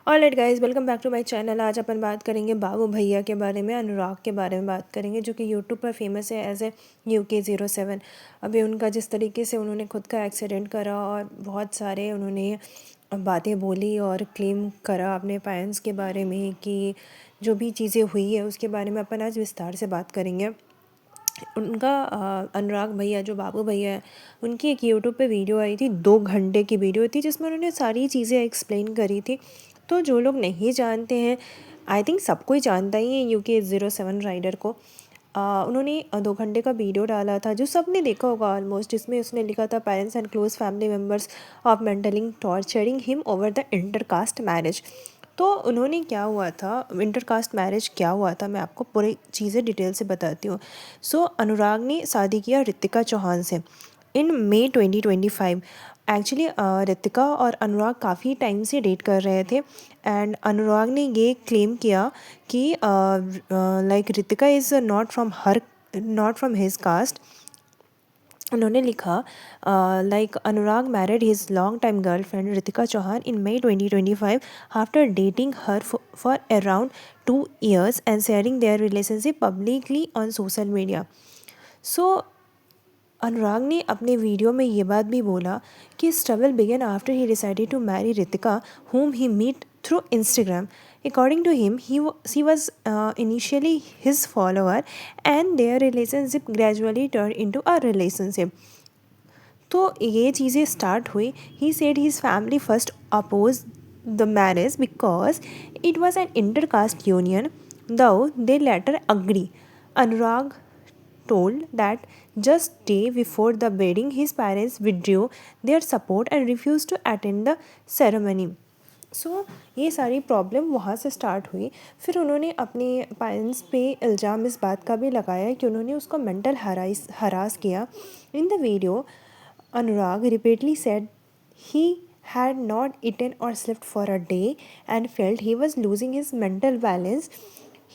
Alright guys, welcome back to my channel. आज अपन बात करेंगे बाबू भैया के बारे में, अनुराग के बारे में बात करेंगे, जो कि यूट्यूब पर फेमस है एज ए UK07। अभी उनका जिस तरीके से उन्होंने खुद का एक्सीडेंट करा और बहुत सारे उन्होंने बातें बोली और क्लेम करा अपने पेरेंट्स के बारे में कि जो भी चीज़ें हुई है उसके बारे में अपन आज विस्तार से बात करेंगे। उनका अनुराग भैया जो बाबू भैया है, उनकी एक यूट्यूब पे वीडियो आई थी, 2 घंटे की वीडियो थी जिसमें उन्होंने सारी चीज़ें एक्सप्लेन करी थी। तो जो लोग नहीं जानते हैं, आई थिंक सब कोई जानता ही है UK07 राइडर को। उन्होंने 2 घंटे का वीडियो डाला था जो सबने देखा होगा ऑलमोस्ट। इसमें उसने लिखा था, parents and close family members of mentally torturing him over the intercaste marriage. तो उन्होंने क्या हुआ था, इंटरकास्ट मैरिज क्या हुआ था, मैं आपको पूरी चीज़ें डिटेल से बताती हूँ। सो अनुराग ने शादी किया रितिका चौहान से इन मई 2025। एक्चुअली रितिका और अनुराग काफ़ी टाइम से डेट कर रहे थे एंड अनुराग ने ये क्लेम किया कि like Ritika is not from his caste. उन्होंने लिखा like Anurag married his long time girlfriend Ritika Chauhan in May 2025 after dating her for around 2 years and sharing their relationship publicly on social media. So Anurag ने अपने वीडियो में ये बात भी बोला कि struggle began after he decided to marry Ritika whom he meet through Instagram. According to him, she was initially his follower and their relationship gradually turned into a relationship. तो ये चीज़ें स्टार्ट हुई। He said his family first oppose the marriage because it was an intercaste union, though they later agree. Anurag told that just day before the wedding his parents withdrew their support and refused to attend the ceremony. सो ये सारी problem वहाँ से start हुई। फिर उन्होंने अपने parents पे इल्ज़ाम इस बात का भी लगाया कि उन्होंने उसको मेंटल हरास किया। In the video Anurag repeatedly said he had not eaten or slept for a day and felt he was losing his mental balance.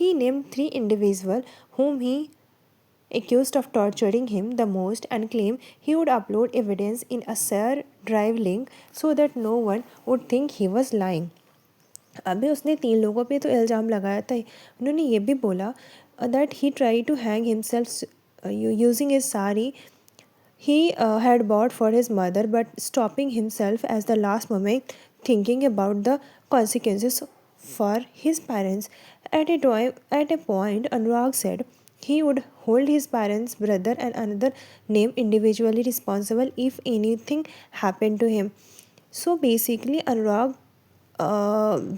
He named 3 individuals whom he accused of torturing him the most and claimed he would upload evidence in a share drive link so that no one would think he was lying. अभी उसने 3 लोगों पे तो इल्ज़ाम लगाया था। उन्होंने ये भी बोला that he try to hang himself using his sari he had bought for his mother, but stopping himself as the last moment, thinking about the consequences for his parents. At a point, Anurag said he would hold his parents' brother and another name individually responsible if anything happened to him. So basically, अनुराग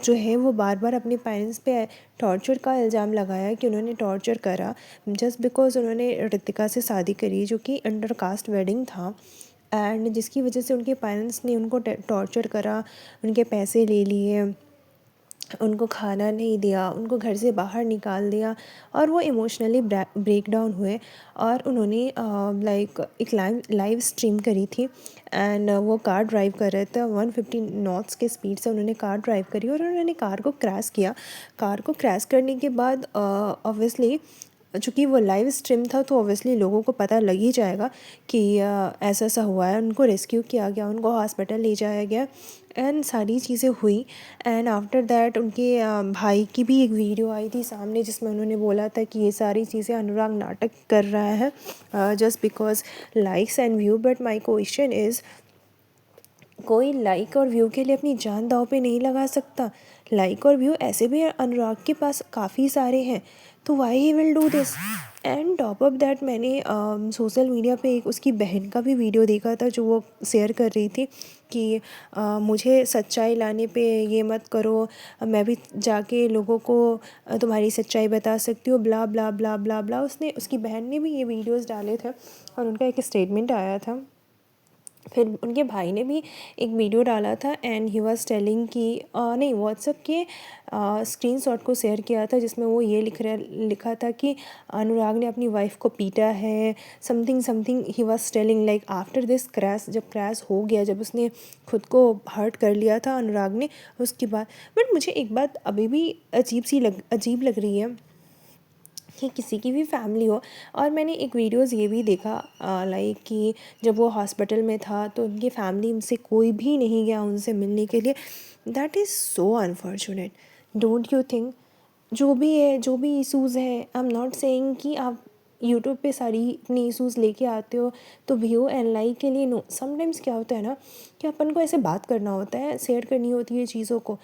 जो है वो बार बार अपने parents पे torture का इल्ज़ाम लगाया कि उन्होंने टॉर्चर करा जस्ट बिकॉज उन्होंने रितिका से शादी करी जो कि इंटर कास्ट वेडिंग था एंड जिसकी वजह से उनके पेरेंट्स ने उनको टॉर्चर करा, उनके पैसे ले लिए, उनको खाना नहीं दिया, उनको घर से बाहर निकाल दिया और वो इमोशनली ब्रेक डाउन हुए। और उन्होंने लाइक एक लाइव स्ट्रीम करी थी एंड वो कार ड्राइव कर रहे थे 150 नॉट्स के स्पीड से। उन्होंने कार ड्राइव करी और उन्होंने कार को क्रैश किया। कार को क्रैश करने के बाद ऑब्वियसली चूँकि वो लाइव स्ट्रीम था तो ऑब्वियसली लोगों को पता लग ही जाएगा कि ऐसा ऐसा हुआ है। उनको रेस्क्यू किया गया, उनको हॉस्पिटल ले जाया गया एंड सारी चीज़ें हुई। एंड आफ्टर दैट उनके भाई की भी एक वीडियो आई थी सामने जिसमें उन्होंने बोला था कि ये सारी चीज़ें अनुराग नाटक कर रहा है just because likes and view. But my question is, कोई लाइक और व्यू के लिए अपनी जान दांव पे नहीं लगा सकता। लाइक और व्यू ऐसे भी अनुराग के पास काफ़ी सारे हैं, तो why he will do this. And top up that मैंने सोशल मीडिया पे एक उसकी बहन का भी वीडियो देखा था जो वो शेयर कर रही थी कि मुझे सच्चाई लाने पे ये मत करो, मैं भी जाके लोगों को तुम्हारी सच्चाई बता सकती हूँ, ब्ला ब्ला ब्ला ब्ला ब्ला। उसने, उसकी बहन ने भी ये वीडियोस डाले थे और उनका एक स्टेटमेंट आया था। फिर उनके भाई ने भी एक वीडियो डाला था एंड ही वाज टेलिंग कि नहीं, व्हाट्सएप के स्क्रीनशॉट को शेयर किया था जिसमें वो ये लिखा था कि अनुराग ने अपनी वाइफ को पीटा है, something something he was telling like after this crash. जब क्रैश हो गया, जब उसने खुद को हर्ट कर लिया था अनुराग ने, उसके बाद। बट मुझे एक बात अभी भी अजीब लग रही है कि किसी की भी फैमिली हो। और मैंने एक वीडियोज़ ये भी देखा लाइक कि जब वो हॉस्पिटल में था तो उनकी फैमिली से कोई भी नहीं गया उनसे मिलने के लिए। That is so unfortunate, don't you think? जो भी है, जो भी इशूज़ है, आई एम नॉट सेइंग कि आप यूट्यूब पे सारी अपनी इशूज़ लेके आते हो तो व्यू एंड लाइक के लिए। नो, समटाइम्स क्या होता है ना कि अपन को ऐसे बात करना होता है, शेयर करनी होती है चीज़ों को।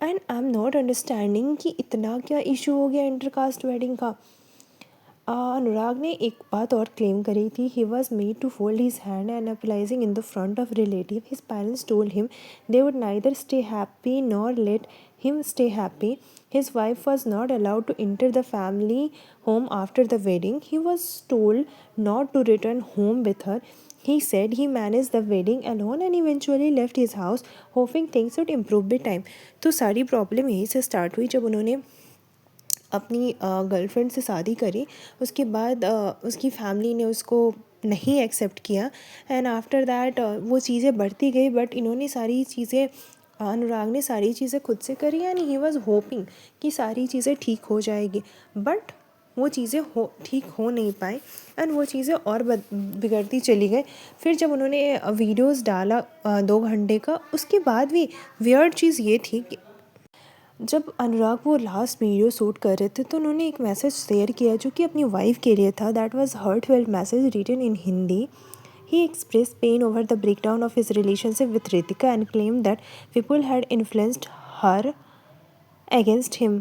And I am not understanding कि इतना क्या इशू हो गया इंटरकास्ट वेडिंग का। अनुराग ने एक बात और क्लेम करी थी, he was made to fold his hand and apologizing in the front of relative. His parents told him they would neither stay happy nor let him stay happy. His wife was not allowed to enter the family home after the wedding. He was told not to return home with her. He said he managed the wedding alone and eventually left his house, hoping things would improve with time. तो सारी problem यहीं से start हुई जब उन्होंने अपनी girlfriend से शादी करी। उसके बाद उसकी फैमिली ने उसको नहीं एक्सेप्ट किया एंड आफ्टर दैट वो चीज़ें बढ़ती गई। बट इन्होंने सारी चीज़ें, अनुराग ने सारी चीज़ें खुद से करी एंड ही वाज होपिंग कि सारी चीज़ें ठीक हो जाएगी। बट वो चीज़ें ठीक हो नहीं पाई एंड वो चीज़ें और बिगड़ती चली गई। फिर जब उन्होंने वीडियोस डाला 2 घंटे का, उसके बाद भी वियर्ड चीज़ ये थी कि जब अनुराग वो लास्ट वीडियो शूट कर रहे थे तो उन्होंने एक मैसेज शेयर किया जो कि अपनी वाइफ के लिए था। That was heartfelt message written in Hindi. He expressed pain over the breakdown of his relationship with Ritika and claimed that people had influenced her against him.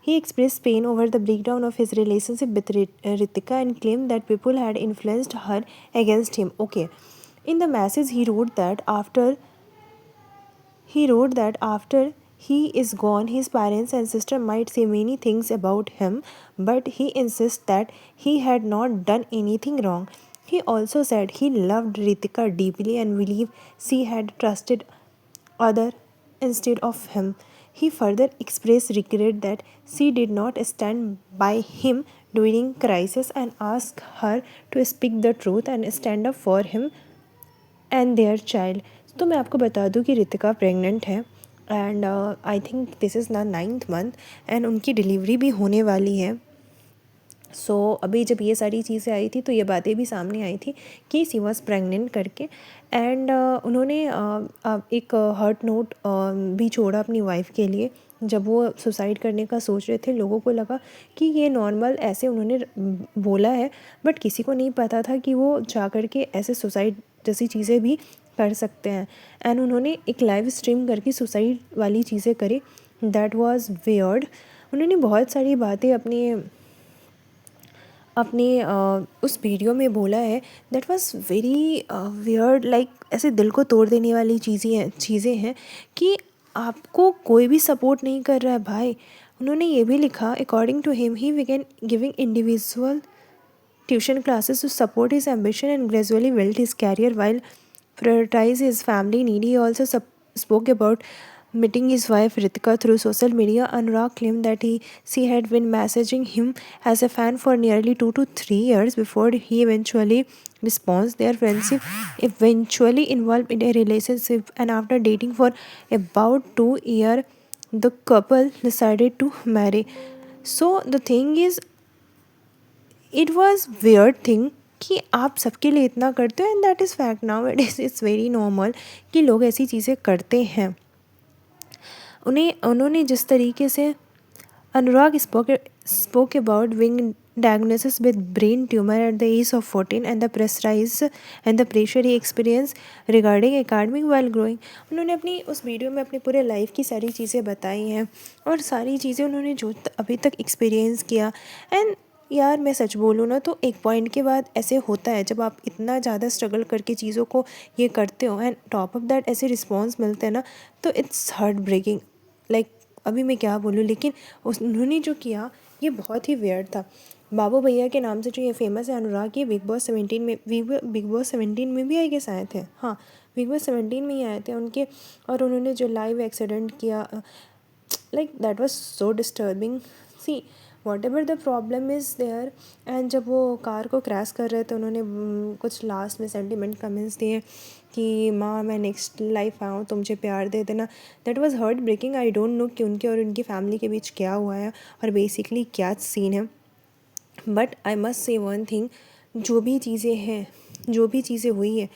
He expressed pain over the breakdown of his relationship with Ritika and claimed that people had influenced her against him. Okay. In the message, he wrote that after he is gone, his parents and sister might say many things about him, but he insists that he had not done anything wrong. He also said he loved Ritika deeply and believed she had trusted other instead of him. He further expressed regret that she did not stand by him during crisis and asked her to speak the truth and stand up for him and their child. तो मैं आपको बता दूं कि Ritika pregnant है and I think this is ना 9th month and उनकी delivery भी होने वाली है। सो अभी जब ये सारी चीज़ें आई थी तो ये बातें भी सामने आई थी कि सी वॉज प्रेग्नेंट करके। एंड उन्होंने एक हर्ट नोट भी छोड़ा अपनी वाइफ के लिए। जब वो सुसाइड करने का सोच रहे थे, लोगों को लगा कि ये नॉर्मल ऐसे उन्होंने बोला है, बट किसी को नहीं पता था कि वो जा कर के ऐसे सुसाइड जैसी चीज़ें भी कर सकते हैं। एंड उन्होंने एक लाइव स्ट्रीम करके सुसाइड वाली चीज़ें करी। That was weird. उन्होंने बहुत सारी बातें अपने उस वीडियो में बोला है। That was very weird, like ऐसे दिल को तोड़ देने वाली चीज़ें हैं कि आपको कोई भी सपोर्ट नहीं कर रहा है भाई। उन्होंने ये भी लिखा, according to him he began giving individual tuition classes to support his ambition and gradually built his career while prioritize his family need. He also spoke about meeting his wife Ritika through social media. Anurag claimed that she had been messaging him as a fan for nearly 2 to 3 years before he eventually responds. Their friendship eventually involved in a relationship, and after dating for about 2 years, the couple decided to marry. So the thing is, it was weird thing कि आप सबके लिए इतना करते हो and that is fact now it is very normal कि लोग ऐसी चीज़ें करते हैं। उन्होंने जिस तरीके से अनुराग spoke about being diagnosis with brain tumor at the age of 14 and the pressure he experienced regarding academic while growing. उन्होंने अपनी उस वीडियो में अपनी पूरे लाइफ की सारी चीज़ें बताई हैं और सारी चीज़ें उन्होंने जो अभी तक एक्सपीरियंस किया। एंड यार मैं सच बोलूँ ना तो एक पॉइंट के बाद ऐसे होता है जब आप इतना ज़्यादा स्ट्रगल करके चीज़ों को ये करते हो एंड टॉप ऑफ दैट ऐसे रिस्पॉन्स मिलते हैं ना, तो इट्स हार्ट ब्रेकिंग। लाइक अभी मैं क्या बोलूँ, लेकिन उन्होंने जो किया ये बहुत ही वियर्ड था। बाबू भैया के नाम से जो ये फेमस है अनुराग, ये बिग बॉस 17 में भी आई गेस आए थे। हाँ, बिग बॉस 17 में ही आए थे उनके। और उन्होंने जो लाइव एक्सीडेंट किया, like that was so disturbing. See whatever the problem is there. And जब वो कार को क्रैश कर रहे थे उन्होंने कुछ लास्ट में सेंटिमेंट कमेंट्स दिए कि माँ मैं नेक्स्ट लाइफ आऊँ तो मुझे प्यार दे देना। That was heart breaking. I don't know कि उनके और उनकी फैमिली के बीच क्या हुआ है और बेसिकली क्या सीन है। But I must say one thing, जो भी चीज़ें हैं, जो भी चीज़ें हुई है,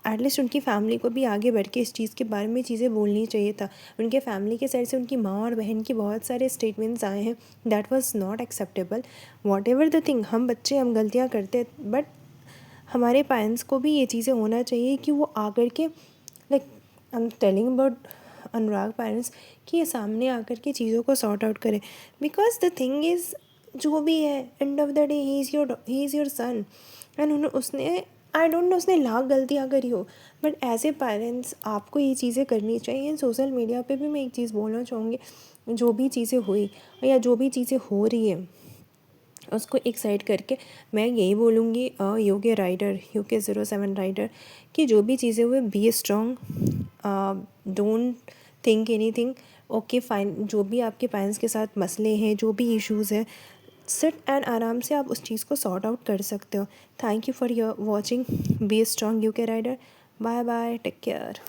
एटलीस्ट उनकी फैमिली को भी आगे बढ़ के इस चीज़ के बारे में चीज़ें बोलनी चाहिए था। उनके फैमिली के साइड से उनकी माँ और बहन की बहुत सारे स्टेटमेंट्स आए हैं, that was not acceptable. What ever the thing, हम बच्चे हम गलतियाँ करते हैं, बट हमारे पेरेंट्स को भी ये चीज़ें होना चाहिए कि वो आकर के like I am telling about Anurag parents कि ये सामने आकर के चीज़ों को सॉर्ट आउट करें। बिकॉज द थिंग इज़, जो भी है end of the day he is your son. And उसने, आई डोंट नो उसने लाख गलतियाँ करी हो, बट एज ए पेरेंट्स आपको ये चीज़ें करनी चाहिए। सोशल मीडिया पे भी मैं एक चीज़ बोलना चाहूँगी, जो भी चीज़ें हुई या जो भी चीज़ें हो रही है उसको एक साइड करके मैं यही बोलूँगी UK07 राइडर कि जो भी चीज़ें हुए be strong, don't think anything, okay fine. जो भी आपके पेरेंट्स के साथ मसले हैं, जो भी इश्यूज़ हैं, सिट एंड आराम से आप उस चीज़ को सॉर्ट आउट कर सकते हो। Thank you for your watching. Be strong UK rider. Bye bye, take care.